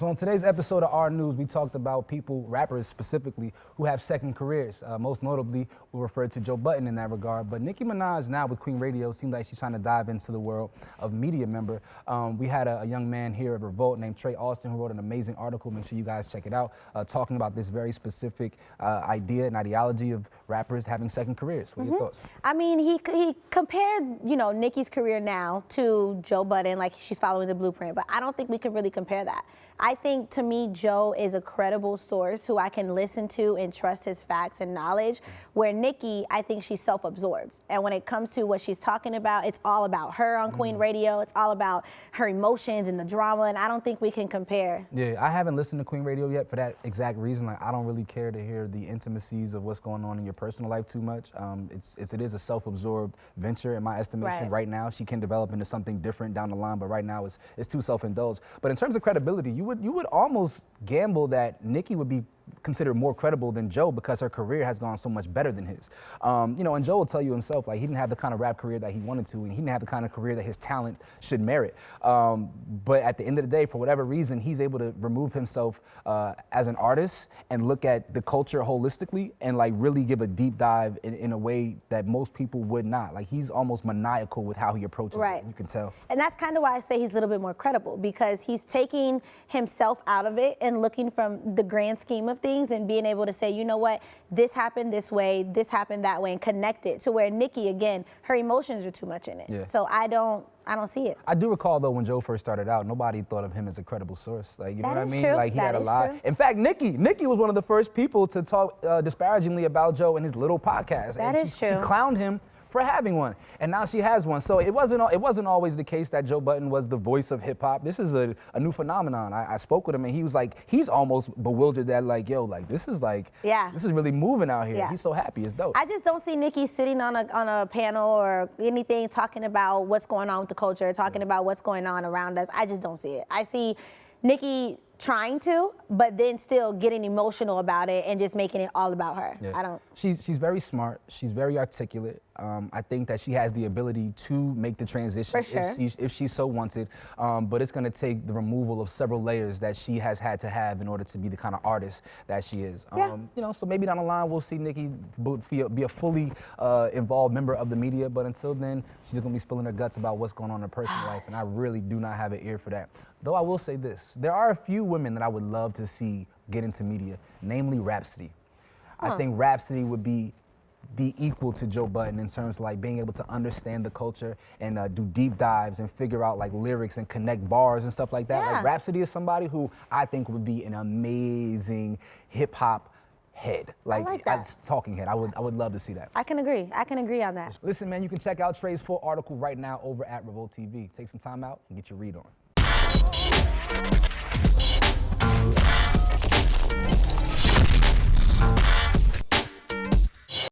So in today's episode of Our News, we talked about people, rappers specifically, who have second careers. Most notably, we referred to Joe Budden in that regard. But Nicki Minaj now with Queen Radio seems like she's trying to dive into the world of media member. We had a young man here at Revolt named Trey Austin who wrote an amazing article. Make sure you guys check it out, talking about this very specific idea and ideology of rappers having second careers. What are your thoughts? I mean, he compared, Nicki's career now to Joe Budden, like she's following the blueprint, but I don't think we can really compare that. I think, to me, Joe is a credible source who I can listen to and trust his facts and knowledge, where Nicki, I think she's self-absorbed. And when it comes to what she's talking about, it's all about her on Queen Radio. It's all about her emotions and the drama, and I don't think we can compare. Yeah, I haven't listened to Queen Radio yet for that exact reason. Like, I don't really care to hear the intimacies of what's going on in your personal life too much. It is a self-absorbed venture in my estimation. Right now, she can develop into something different down the line, but right now it's too self-indulged. But in terms of credibility, you would almost gamble that Nicki would be considered more credible than Joe because her career has gone so much better than his. And Joe will tell you himself, like, he didn't have the kind of rap career that he wanted to, and he didn't have the kind of career that his talent should merit. But at the end of the day, for whatever reason, he's able to remove himself as an artist and look at the culture holistically and like really give a deep dive in a way that most people would not. Like, he's almost maniacal with how he approaches it, you can tell. And that's kind of why I say he's a little bit more credible, because he's taking himself out of it and looking from the grand scheme of things and being able to say, you know what, this happened this way, this happened that way, and connect it to where Nicki, again, her emotions are too much in it. Yeah. So I don't see it. I do recall, though, when Joe first started out, nobody thought of him as a credible source. Like, you know what I mean? True. Like, he that had a is lot. True. In fact, Nicki was one of the first people to talk disparagingly about Joe in his little podcast. That is true. She clowned him for having one, and now she has one. So it wasn't always the case that Joe Budden was the voice of hip hop. This is a new phenomenon. I spoke with him, and he was like, he's almost bewildered that, like, yo, like, this is really moving out here. Yeah. He's so happy. It's dope. I just don't see Nicki sitting on a panel or anything talking about what's going on with the culture, talking about what's going on around us. I just don't see it. I see Nicki trying to, but then still getting emotional about it and just making it all about her. Yeah. I don't. She's very smart. She's very articulate. I think that she has the ability to make the transition For sure. if she so wanted. But it's going to take the removal of several layers that she has had to have in order to be the kind of artist that she is. Yeah. So maybe down the line we'll see Nicki be a fully involved member of the media. But until then, she's going to be spilling her guts about what's going on in her personal life, and I really do not have an ear for that. Though I will say this: there are a few women that I would love to see get into media, namely Rhapsody. I think Rhapsody would be equal to Joe Budden in terms of like being able to understand the culture and do deep dives and figure out like lyrics and connect bars and stuff like that. Yeah. Like, Rhapsody is somebody who I think would be an amazing hip hop head, like that. talking head. I would love to see that. I can agree. I can agree on that. Listen, man, you can check out Trey's full article right now over at Revolt TV. Take some time out and get your read on.